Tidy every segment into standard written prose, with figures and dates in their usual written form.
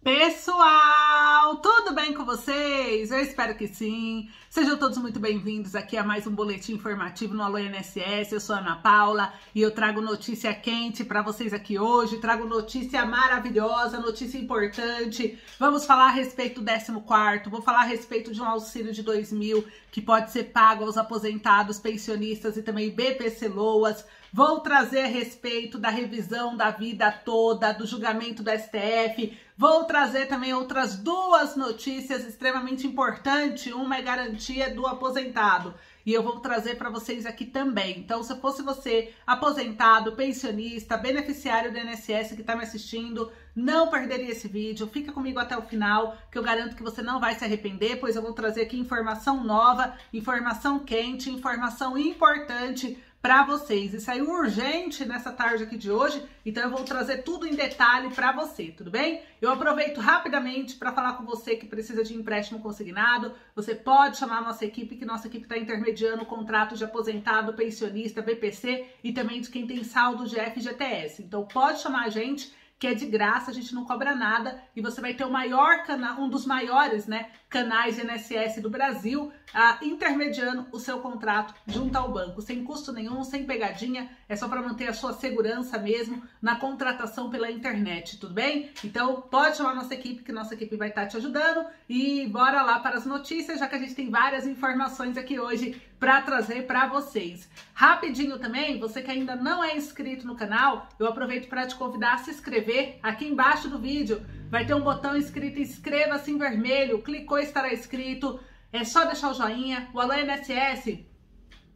Pessoal, tudo bem com vocês? Eu espero que sim. Sejam todos muito bem-vindos aqui a mais um boletim informativo no Alô INSS. Eu sou a Ana Paula e eu trago notícia quente para vocês aqui hoje. Trago notícia maravilhosa, notícia importante. Vamos falar a respeito do 14º, vou falar a respeito de um auxílio de 2.000 que pode ser pago aos aposentados, pensionistas e também BPC-LOAS. Vou trazer a respeito da revisão da vida toda, do julgamento do STF. Vou trazer também outras duas notícias extremamente importantes. Uma é garantia do aposentado e eu vou trazer para vocês aqui também. Então, se fosse você, aposentado, pensionista, beneficiário do INSS que está me assistindo, não perderia esse vídeo. Fica comigo até o final, que eu garanto que você não vai se arrepender, pois eu vou trazer aqui informação nova, informação quente, informação importante para vocês. Isso aí urgente nessa tarde aqui de hoje, então eu vou trazer tudo em detalhe para você, tudo bem? Eu aproveito rapidamente para falar com você que precisa de empréstimo consignado. Você pode chamar a nossa equipe, que nossa equipe está intermediando o contrato de aposentado, pensionista, BPC e também de quem tem saldo de FGTS. Então pode chamar a gente, que é de graça, a gente não cobra nada e você vai ter o maior canal, um dos maiores, canais de INSS do Brasil, intermediando o seu contrato junto ao banco, sem custo nenhum, sem pegadinha, é só para manter a sua segurança mesmo na contratação pela internet, tudo bem? Então pode chamar a nossa equipe, que nossa equipe vai estar te ajudando e bora lá para as notícias, já que a gente tem várias informações aqui hoje para trazer para vocês. Rapidinho também, você que ainda não é inscrito no canal, eu aproveito para te convidar a se inscrever. Aqui embaixo do vídeo vai ter um botão escrito inscreva-se em vermelho, clicou estará inscrito, é só deixar o joinha. O Alô INSS,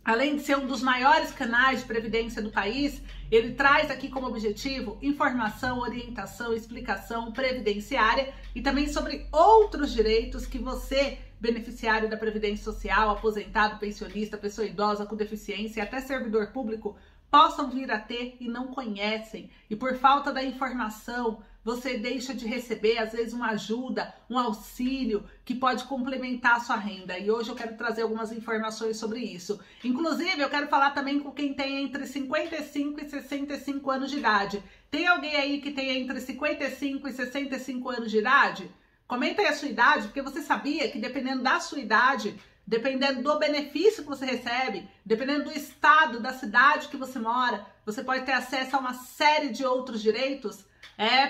além de ser um dos maiores canais de previdência do país, ele traz aqui como objetivo informação, orientação, explicação previdenciária e também sobre outros direitos que você, beneficiário da Previdência Social, aposentado, pensionista, pessoa idosa com deficiência e até servidor público, possam vir a ter e não conhecem. E por falta da informação, você deixa de receber, às vezes, uma ajuda, um auxílio que pode complementar a sua renda. E hoje eu quero trazer algumas informações sobre isso. Inclusive, eu quero falar também com quem tem entre 55 e 65 anos de idade. Tem alguém aí que tem entre 55 e 65 anos de idade? Comenta aí a sua idade, porque você sabia que dependendo da sua idade, dependendo do benefício que você recebe, dependendo do estado, da cidade que você mora, você pode ter acesso a uma série de outros direitos?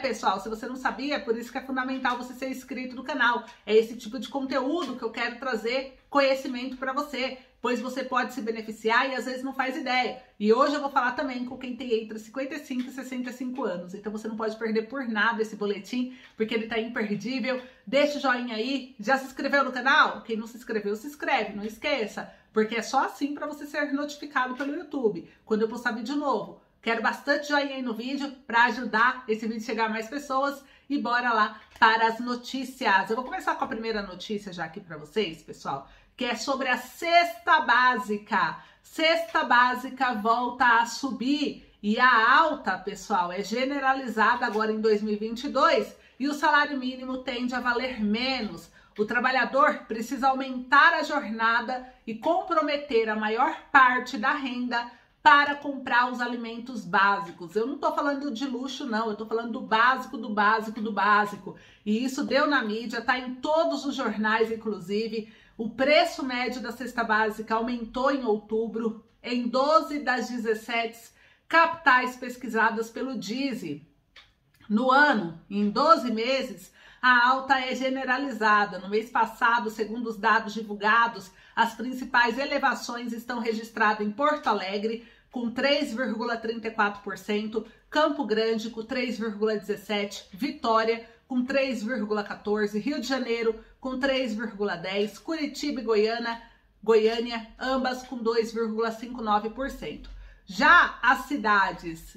Pessoal, se você não sabia, é por isso que é fundamental você ser inscrito no canal. É esse tipo de conteúdo que eu quero trazer conhecimento para você, pois você pode se beneficiar e às vezes não faz ideia. E hoje eu vou falar também com quem tem entre 55 e 65 anos. Então você não pode perder por nada esse boletim, porque ele tá imperdível. Deixa o joinha aí. Já se inscreveu no canal? Quem não se inscreveu, se inscreve, não esqueça. Porque é só assim para você ser notificado pelo YouTube quando eu postar vídeo novo. Quero bastante joinha aí no vídeo para ajudar esse vídeo a chegar a mais pessoas. E bora lá para as notícias. Eu vou começar com a primeira notícia já aqui para vocês, pessoal, que é sobre a cesta básica. Cesta básica volta a subir e a alta, pessoal, é generalizada agora em 2022 e o salário mínimo tende a valer menos. O trabalhador precisa aumentar a jornada e comprometer a maior parte da renda para comprar os alimentos básicos. Eu não tô falando de luxo, não. Eu tô falando do básico, do básico, do básico. E isso deu na mídia, tá em todos os jornais, inclusive. O preço médio da cesta básica aumentou em outubro, em 12 das 17 capitais pesquisadas pelo DISE. No ano, em 12 meses, a alta é generalizada. No mês passado, segundo os dados divulgados, as principais elevações estão registradas em Porto Alegre, com 3,34%, Campo Grande, com 3,17%, Vitória, com 3,14%, Rio de Janeiro, com 3,10%, Curitiba e Goiânia, ambas com 2,59%. Já as cidades,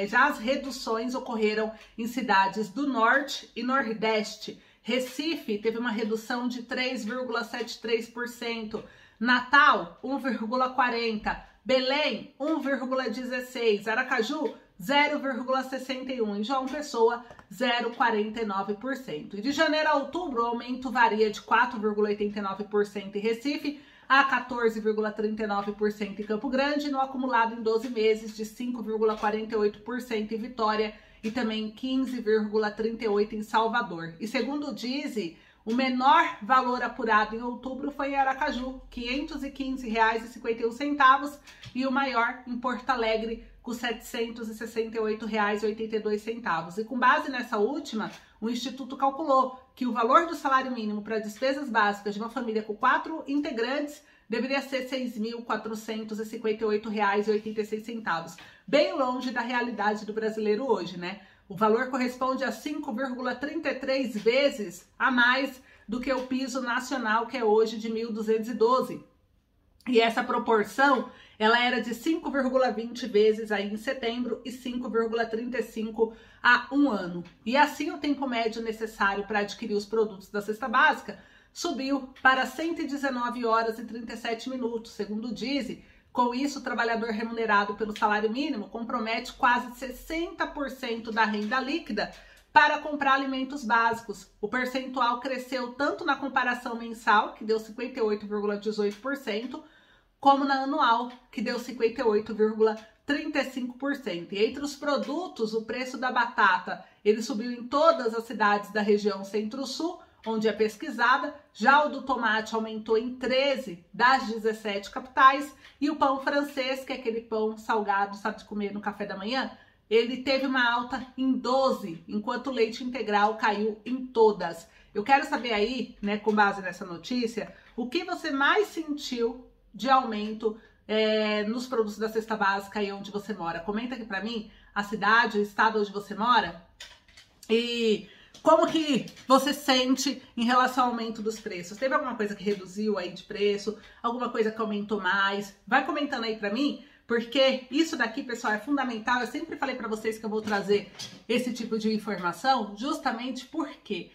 já as reduções ocorreram em cidades do Norte e Nordeste. Recife teve uma redução de 3,73%, Natal 1,40%, Belém 1,16%, Aracaju 0,61% e João Pessoa 0,49%. E de janeiro a outubro o aumento varia de 4,89% em Recife a 14,39% em Campo Grande, no acumulado em 12 meses de 5,48% em Vitória e também 15,38 em Salvador. E segundo o DIESE, o menor valor apurado em outubro foi em Aracaju, R$ 515,51, e o maior em Porto Alegre, com R$ 768,82. E com base nessa última, o Instituto calculou que o valor do salário mínimo para despesas básicas de uma família com 4 integrantes deveria ser R$ 6.458,86, bem longe da realidade do brasileiro hoje, né? O valor corresponde a 5,33 vezes a mais do que o piso nacional, que é hoje de 1.212. E essa proporção, ela era de 5,20 vezes aí em setembro e 5,35 há um ano. E assim o tempo médio necessário para adquirir os produtos da cesta básica subiu para 119 horas e 37 minutos, segundo o DIESE. Com isso, o trabalhador remunerado pelo salário mínimo compromete quase 60% da renda líquida para comprar alimentos básicos. O percentual cresceu tanto na comparação mensal, que deu 58,18%, como na anual, que deu 58,35%. E entre os produtos, o preço da batata, ele subiu em todas as cidades da região Centro-Sul, onde é pesquisada. Já o do tomate aumentou em 13 das 17 capitais, e o pão francês, que é aquele pão salgado, sabe, de comer no café da manhã, ele teve uma alta em 12, enquanto o leite integral caiu em todas. Eu quero saber aí, né, com base nessa notícia, o que você mais sentiu de aumento nos produtos da cesta básica aí onde você mora. Comenta aqui pra mim a cidade, o estado onde você mora, e como que você sente em relação ao aumento dos preços. Teve alguma coisa que reduziu aí de preço? Alguma coisa que aumentou mais? Vai comentando aí pra mim, porque isso daqui, pessoal, é fundamental. Eu sempre falei pra vocês que eu vou trazer esse tipo de informação, justamente porque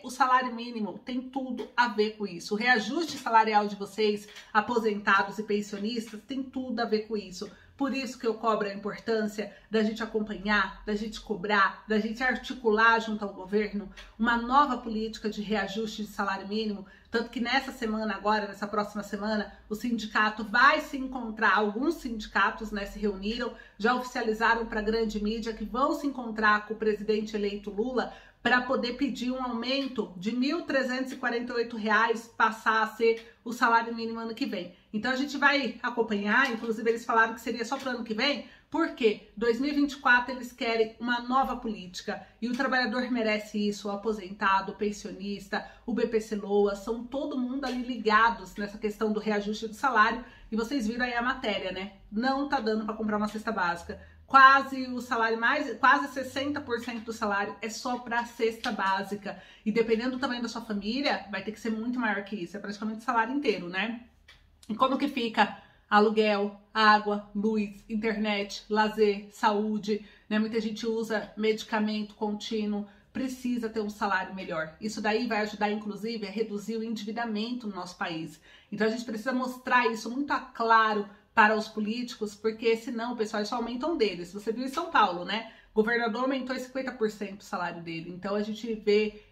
o salário mínimo tem tudo a ver com isso. O reajuste salarial de vocês, aposentados e pensionistas, tem tudo a ver com isso. Por isso que eu cobro a importância da gente acompanhar, da gente cobrar, da gente articular junto ao governo uma nova política de reajuste de salário mínimo. Tanto que nessa semana agora, nessa próxima semana, o sindicato vai se encontrar, alguns sindicatos, né, se reuniram, já oficializaram para a grande mídia que vão se encontrar com o presidente eleito Lula para poder pedir um aumento de R$ 1.348, passar a ser o salário mínimo ano que vem. Então a gente vai acompanhar, inclusive eles falaram que seria só para o ano que vem, porque 2024 eles querem uma nova política e o trabalhador merece isso, o aposentado, o pensionista, o BPC-Loas, são todo mundo ali ligados nessa questão do reajuste do salário. E vocês viram aí a matéria, né? Não tá dando para comprar uma cesta básica. Quase o salário, quase 60% do salário é só para cesta básica. E dependendo do tamanho da sua família, vai ter que ser muito maior que isso. É praticamente o salário inteiro, né? E como que fica aluguel, água, luz, internet, lazer, saúde, né? Muita gente usa medicamento contínuo, precisa ter um salário melhor. Isso daí vai ajudar, inclusive, a reduzir o endividamento no nosso país. Então a gente precisa mostrar isso muito claro para os políticos, porque senão, pessoal, isso aumenta um deles. Você viu em São Paulo, né? O governador aumentou em 50% o salário dele. Então a gente vê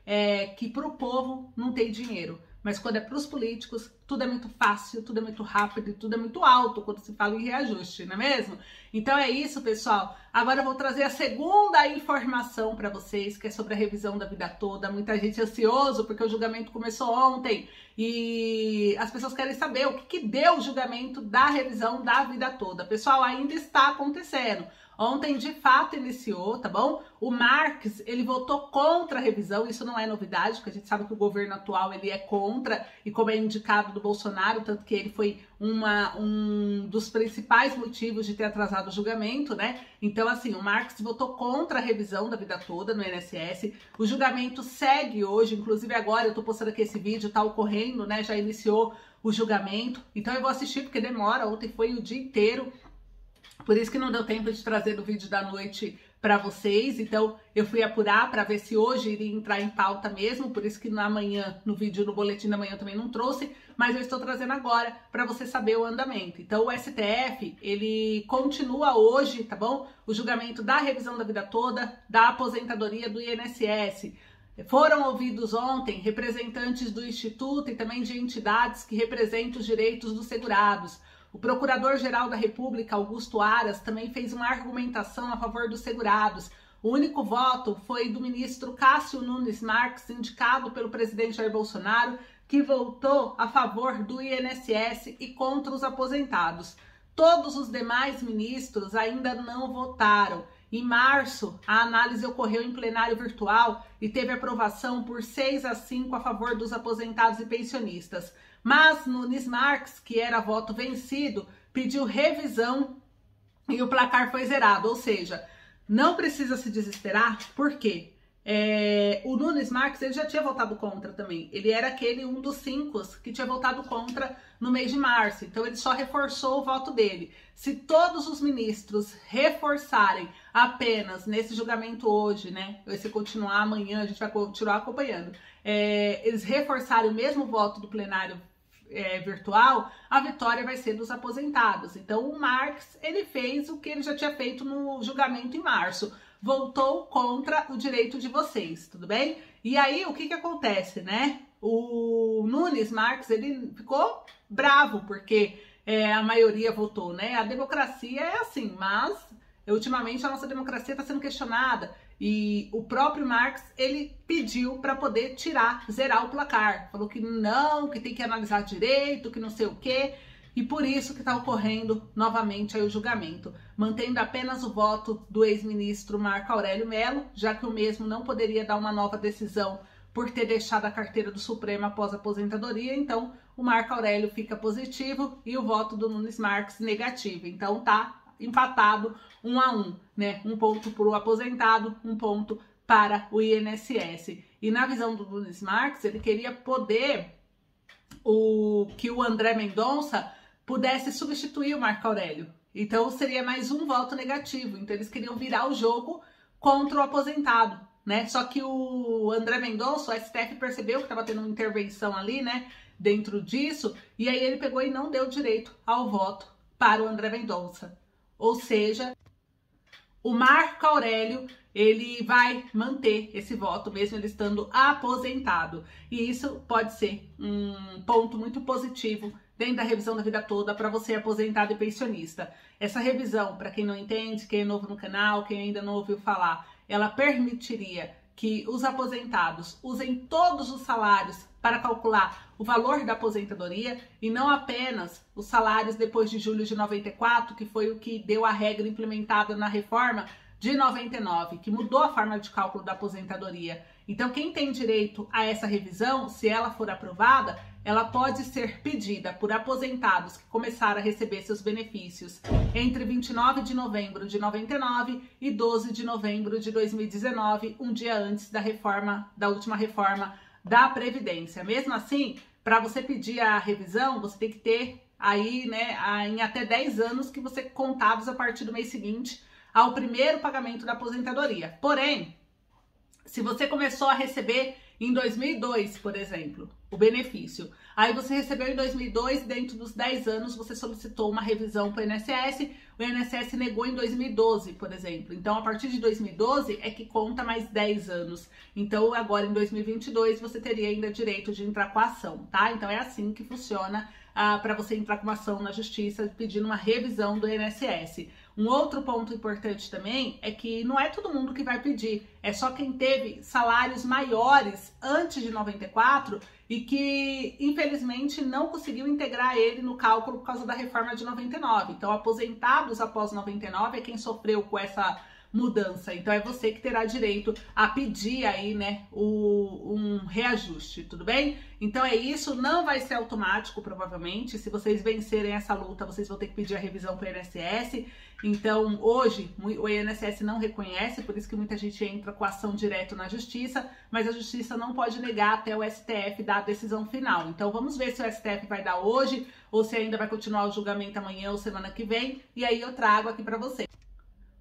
que para o povo não tem dinheiro. Mas quando é para os políticos, tudo é muito fácil, tudo é muito rápido e tudo é muito alto quando se fala em reajuste, não é mesmo? Então é isso, pessoal. Agora eu vou trazer a segunda informação para vocês, que é sobre a revisão da vida toda. Muita gente ansioso porque o julgamento começou ontem e as pessoas querem saber o que deu o julgamento da revisão da vida toda. Pessoal, ainda está acontecendo. Ontem, de fato, iniciou, tá bom? O Marques, ele votou contra a revisão, isso não é novidade, porque a gente sabe que o governo atual, ele é contra, e como é indicado do Bolsonaro, tanto que ele foi um dos principais motivos de ter atrasado o julgamento, né? Então, assim, o Marques votou contra a revisão da vida toda no INSS, o julgamento segue hoje, inclusive agora eu tô postando aqui esse vídeo, tá ocorrendo, né? Já iniciou o julgamento, então eu vou assistir porque demora, ontem foi o dia inteiro. Por isso que não deu tempo de trazer no vídeo da noite para vocês, então eu fui apurar para ver se hoje iria entrar em pauta mesmo, por isso que na manhã, no vídeo, no boletim da manhã eu também não trouxe, mas eu estou trazendo agora para você saber o andamento. Então o STF, ele continua hoje, tá bom? O julgamento da revisão da vida toda, da aposentadoria do INSS. Foram ouvidos ontem representantes do Instituto e também de entidades que representam os direitos dos segurados. O Procurador-Geral da República, Augusto Aras, também fez uma argumentação a favor dos segurados. O único voto foi do ministro Cássio Nunes Marques, indicado pelo presidente Jair Bolsonaro, que votou a favor do INSS e contra os aposentados. Todos os demais ministros ainda não votaram. Em março, a análise ocorreu em plenário virtual e teve aprovação por 6-5 a favor dos aposentados e pensionistas. Mas Nunes Marques, que era voto vencido, pediu revisão e o placar foi zerado. Ou seja, não precisa se desesperar, por quê? O Nunes Marques, ele já tinha votado contra também. Ele era um dos 5 que tinha votado contra no mês de março. Então, ele só reforçou o voto dele. Se todos os ministros reforçarem apenas nesse julgamento hoje, né? Se continuar amanhã, a gente vai continuar acompanhando. Eles reforçarem o mesmo voto do plenário virtual, a vitória vai ser dos aposentados. Então, o Marques, ele fez o que ele já tinha feito no julgamento em março. Voltou contra o direito de vocês, tudo bem? E aí, o que acontece, né? O Nunes Marques, ele ficou bravo, porque a maioria votou, né? A democracia é assim, mas ultimamente a nossa democracia está sendo questionada. E o próprio Marques, ele pediu para poder zerar o placar. Falou que não, que tem que analisar direito, que não sei o quê. E por isso que está ocorrendo novamente aí o julgamento, mantendo apenas o voto do ex-ministro Marco Aurélio Mello, já que o mesmo não poderia dar uma nova decisão por ter deixado a carteira do Supremo após a aposentadoria. Então, o Marco Aurélio fica positivo e o voto do Nunes Marques negativo. Então, tá empatado 1-1, né? 1 ponto para o aposentado, 1 ponto para o INSS. E na visão do Nunes Marques, ele queria poder que o André Mendonça pudesse substituir o Marco Aurélio. Então, seria mais um voto negativo. Então, eles queriam virar o jogo contra o aposentado, né? Só que o André Mendonça, o STF percebeu que estava tendo uma intervenção ali, né? Dentro disso, e aí ele pegou e não deu direito ao voto para o André Mendonça. Ou seja, o Marco Aurélio, ele vai manter esse voto, mesmo ele estando aposentado. E isso pode ser um ponto muito positivo dentro da revisão da vida toda para você aposentado e pensionista. Essa revisão, para quem não entende, quem é novo no canal, quem ainda não ouviu falar, ela permitiria que os aposentados usem todos os salários para calcular o valor da aposentadoria e não apenas os salários depois de julho de 94, que foi o que deu a regra implementada na reforma de 99, que mudou a forma de cálculo da aposentadoria. Então, quem tem direito a essa revisão, se ela for aprovada, ela pode ser pedida por aposentados que começaram a receber seus benefícios entre 29 de novembro de 99 e 12 de novembro de 2019, um dia antes da última reforma da Previdência. Mesmo assim, para você pedir a revisão, você tem que ter aí, né, em até 10 anos que você contados a partir do mês seguinte ao primeiro pagamento da aposentadoria. Porém, se você começou a receber em 2002, por exemplo, o benefício, aí você recebeu em 2002, dentro dos 10 anos, você solicitou uma revisão para o INSS, o INSS negou em 2012, por exemplo. Então, a partir de 2012 é que conta mais 10 anos. Então, agora em 2022, você teria ainda direito de entrar com a ação, tá? Então, é assim que funciona para você entrar com uma ação na justiça pedindo uma revisão do INSS. Um outro ponto importante também é que não é todo mundo que vai pedir, é só quem teve salários maiores antes de 94 e que, infelizmente, não conseguiu integrar ele no cálculo por causa da reforma de 99. Então, aposentados após 99 é quem sofreu com essa mudança. Então, é você que terá direito a pedir aí, né, um reajuste, tudo bem? Então, é isso. Não vai ser automático, provavelmente. Se vocês vencerem essa luta, vocês vão ter que pedir a revisão para o INSS. Então, hoje, o INSS não reconhece, por isso que muita gente entra com ação direto na justiça, mas a justiça não pode negar até o STF dar a decisão final. Então, vamos ver se o STF vai dar hoje, ou se ainda vai continuar o julgamento amanhã ou semana que vem, e aí eu trago aqui para vocês.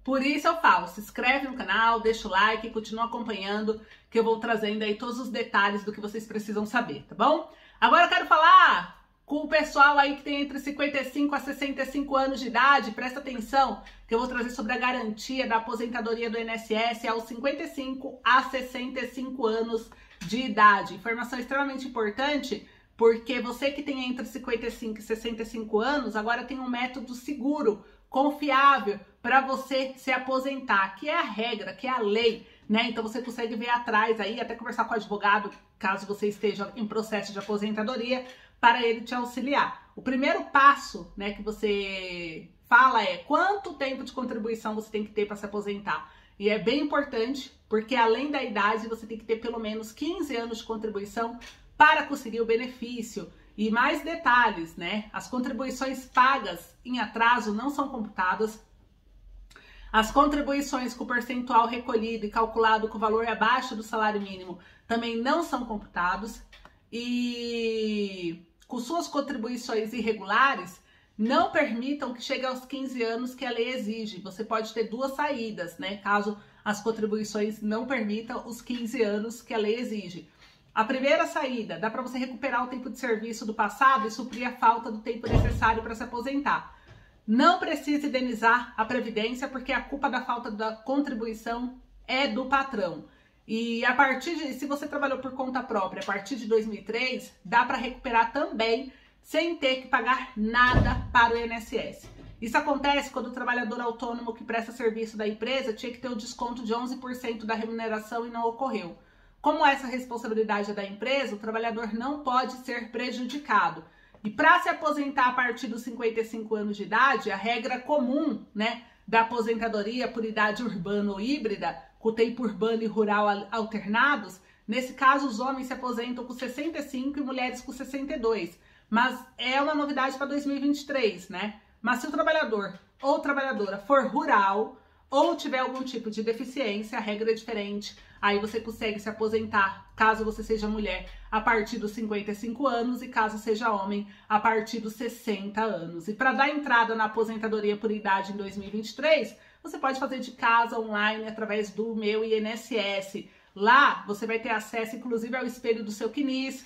Por isso eu falo, se inscreve no canal, deixa o like, continua acompanhando, que eu vou trazendo aí todos os detalhes do que vocês precisam saber, tá bom? Agora eu quero falar com o pessoal aí que tem entre 55 a 65 anos de idade, presta atenção, que eu vou trazer sobre a garantia da aposentadoria do INSS aos 55 a 65 anos de idade. Informação extremamente importante, porque você que tem entre 55 e 65 anos, agora tem um método seguro confiável para você se aposentar, que é a regra, que é a lei, né? Então você consegue ver atrás aí, até conversar com o advogado, caso você esteja em processo de aposentadoria, para ele te auxiliar. O primeiro passo, né, que você fala é quanto tempo de contribuição você tem que ter para se aposentar. E é bem importante, porque além da idade, você tem que ter pelo menos 15 anos de contribuição para conseguir o benefício. E mais detalhes, né? As contribuições pagas em atraso não são computadas. As contribuições com percentual recolhido e calculado com valor abaixo do salário mínimo também não são computados. E com suas contribuições irregulares, não permitam que chegue aos 15 anos que a lei exige. Você pode ter duas saídas, né? Caso as contribuições não permitam os 15 anos que a lei exige. A primeira saída, dá para você recuperar o tempo de serviço do passado e suprir a falta do tempo necessário para se aposentar. Não precisa indenizar a Previdência, porque a culpa da falta da contribuição é do patrão. E a partir de, se você trabalhou por conta própria, a partir de 2003, dá para recuperar também, sem ter que pagar nada para o INSS. Isso acontece quando o trabalhador autônomo que presta serviço da empresa tinha que ter o desconto de 11% da remuneração e não ocorreu. Como essa responsabilidade é da empresa, o trabalhador não pode ser prejudicado. E para se aposentar a partir dos 55 anos de idade, a regra comum, né, da aposentadoria por idade urbana ou híbrida, com tempo urbano e rural alternados, nesse caso os homens se aposentam com 65 e mulheres com 62. Mas é uma novidade para 2023, né? Mas se o trabalhador ou trabalhadora for rural ou tiver algum tipo de deficiência, a regra é diferente. Aí você consegue se aposentar, caso você seja mulher, a partir dos 55 anos e caso seja homem, a partir dos 60 anos. E para dar entrada na aposentadoria por idade em 2023, você pode fazer de casa, online, através do Meu INSS. Lá você vai ter acesso, inclusive, ao espelho do seu CNIS,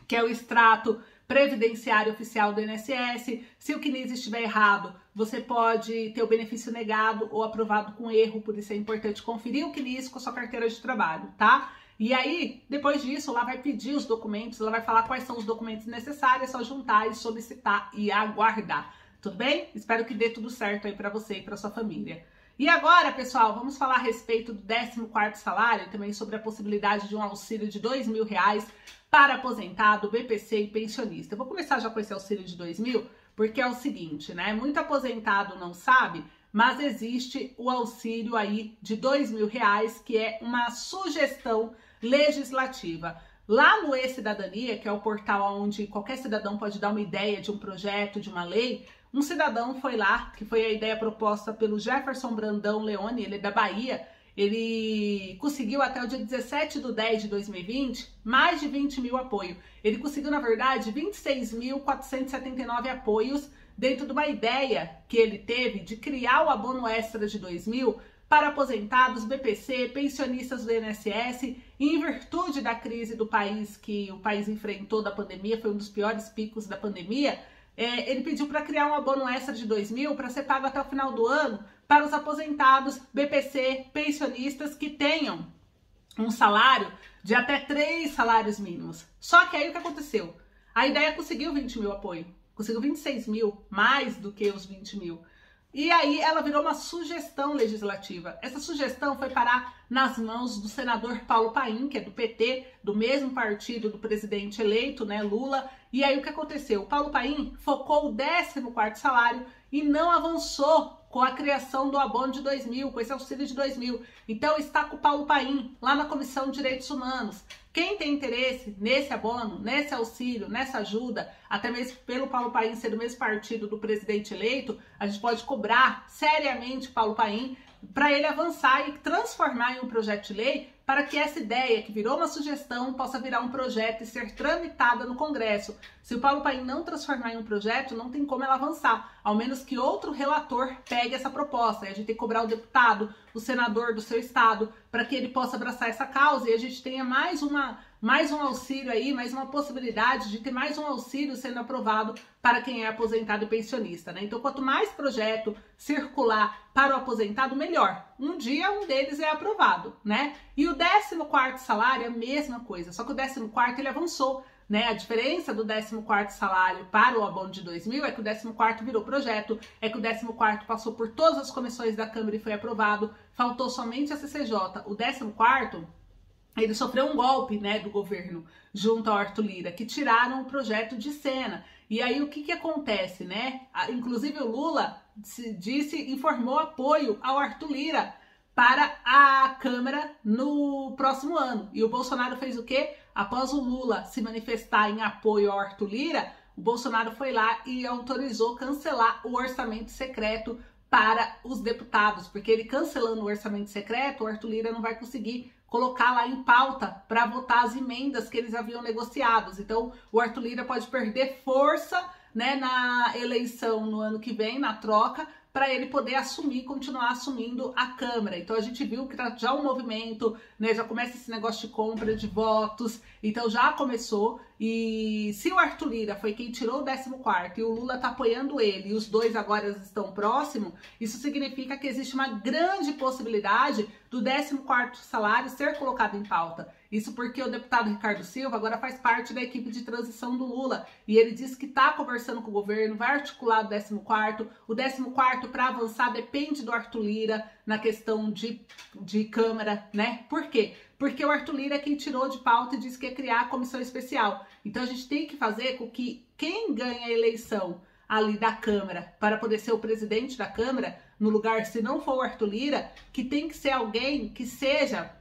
que é o extrato previdenciário oficial do INSS. Se o CNIS estiver errado, você pode ter o benefício negado ou aprovado com erro, por isso é importante conferir o CNIS com a sua carteira de trabalho, tá? E aí, depois disso, lá vai pedir os documentos, ela vai falar quais são os documentos necessários, é só juntar e solicitar e aguardar. Tudo bem? Espero que dê tudo certo aí para você e para sua família. E agora, pessoal, vamos falar a respeito do 14º salário, também sobre a possibilidade de um auxílio de R$2.000 para aposentado, BPC e pensionista. Eu vou começar já com esse auxílio de 2.000, porque é o seguinte, né? Muito aposentado não sabe, mas existe o auxílio aí de R$2.000, que é uma sugestão legislativa. Lá no E-Cidadania, que é o portal onde qualquer cidadão pode dar uma ideia de um projeto, de uma lei, um cidadão foi lá, que foi a ideia proposta pelo Jefferson Brandão Leone, ele é da Bahia. Ele conseguiu até o dia 17/10/2020 mais de 20.000 apoios. Ele conseguiu, na verdade, 26.479 apoios dentro de uma ideia que ele teve de criar o abono extra de 2.000 para aposentados, BPC, pensionistas do INSS. Em virtude da crise do país que o país enfrentou da pandemia, foi um dos piores picos da pandemia, ele pediu para criar um abono extra de 2.000 para ser pago até o final do ano para os aposentados, BPC, pensionistas que tenham um salário de até 3 salários mínimos. Só que aí o que aconteceu? A ideia conseguiu 20.000 apoio, conseguiu 26.000, mais do que os 20.000. E aí ela virou uma sugestão legislativa. Essa sugestão foi parar nas mãos do senador Paulo Paim, que é do PT, do mesmo partido do presidente eleito, né, Lula. E aí o que aconteceu? O Paulo Paim focou o 14º salário e não avançou com a criação do abono de 2.000, com esse auxílio de 2.000. Então está com o Paulo Paim, lá na Comissão de Direitos Humanos. Quem tem interesse nesse abono, nesse auxílio, nessa ajuda, até mesmo pelo Paulo Paim ser do mesmo partido do presidente eleito, a gente pode cobrar seriamente o Paulo Paim para ele avançar e transformar em um projeto de lei para que essa ideia, que virou uma sugestão, possa virar um projeto e ser tramitada no Congresso. Se o Paulo Paim não transformar em um projeto, não tem como ela avançar, ao menos que outro relator pegue essa proposta. E a gente tem que cobrar o deputado, o senador do seu estado, para que ele possa abraçar essa causa e a gente tenha mais uma mais um auxílio aí, mais uma possibilidade de ter mais um auxílio sendo aprovado para quem é aposentado e pensionista, né? Então, quanto mais projeto circular para o aposentado, melhor. Um dia um deles é aprovado, né? E o 14º salário é a mesma coisa, só que o 14º ele avançou, né? A diferença do 14º salário para o abono de 2000 é que o 14º virou projeto, é que o 14º passou por todas as comissões da Câmara e foi aprovado, faltou somente a CCJ. O 14º, ele sofreu um golpe, né, do governo junto ao Arthur Lira, que tiraram o projeto de cena. E aí o que acontece, né? Inclusive o Lula informou apoio ao Arthur Lira para a Câmara no próximo ano. E o Bolsonaro fez o quê? Após o Lula se manifestar em apoio ao Arthur Lira, o Bolsonaro foi lá e autorizou cancelar o orçamento secreto para os deputados, porque ele cancelando o orçamento secreto, o Arthur Lira não vai conseguir colocar lá em pauta para votar as emendas que eles haviam negociados. Então, o Arthur Lira pode perder força, né, na eleição no ano que vem, na troca, para ele poder continuar assumindo a Câmara. Então a gente viu que tá já um movimento, né, já começa esse negócio de compra de votos, então já começou. E se o Arthur Lira foi quem tirou o 14º e o Lula tá apoiando ele e os dois agora estão próximos, isso significa que existe uma grande possibilidade do 14º salário ser colocado em pauta. Isso porque o deputado Ricardo Silva agora faz parte da equipe de transição do Lula e ele disse que está conversando com o governo, vai articular o 14º. O 14º para avançar depende do Arthur Lira na questão de Câmara, né? Por quê? Porque o Arthur Lira é quem tirou de pauta e disse que ia criar a comissão especial. Então a gente tem que fazer com que quem ganha a eleição ali da Câmara para poder ser o presidente da Câmara, no lugar, se não for o Arthur Lira, que tem que ser alguém que seja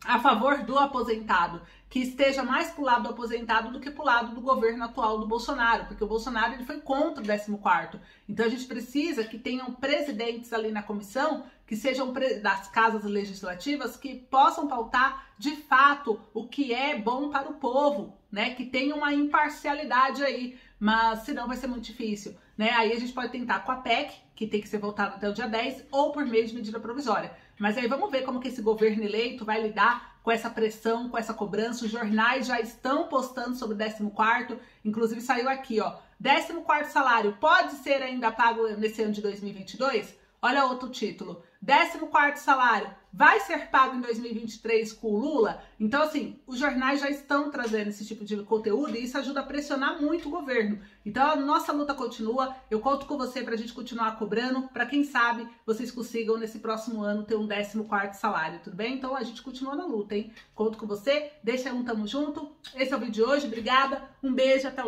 a favor do aposentado, que esteja mais pro lado do aposentado do que pro lado do governo atual do Bolsonaro, porque o Bolsonaro ele foi contra o 14º. Então a gente precisa que tenham presidentes ali na comissão, que sejam das casas legislativas, que possam pautar de fato o que é bom para o povo, né? Que tenha uma imparcialidade aí, mas senão vai ser muito difícil, né? Aí a gente pode tentar com a PEC, que tem que ser votada até o dia 10, ou por meio de medida provisória. Mas aí vamos ver como que esse governo eleito vai lidar com essa pressão, com essa cobrança. Os jornais já estão postando sobre o 14º, inclusive saiu aqui, ó, 14º salário pode ser ainda pago nesse ano de 2022? Olha outro título, 14º salário vai ser pago em 2023 com o Lula? Então, assim, os jornais já estão trazendo esse tipo de conteúdo e isso ajuda a pressionar muito o governo. Então, a nossa luta continua. Eu conto com você para a gente continuar cobrando, para quem sabe vocês consigam nesse próximo ano ter um 14º salário, tudo bem? Então, a gente continua na luta, hein? Conto com você, deixa um tamo junto. Esse é o vídeo de hoje, obrigada, um beijo, até logo.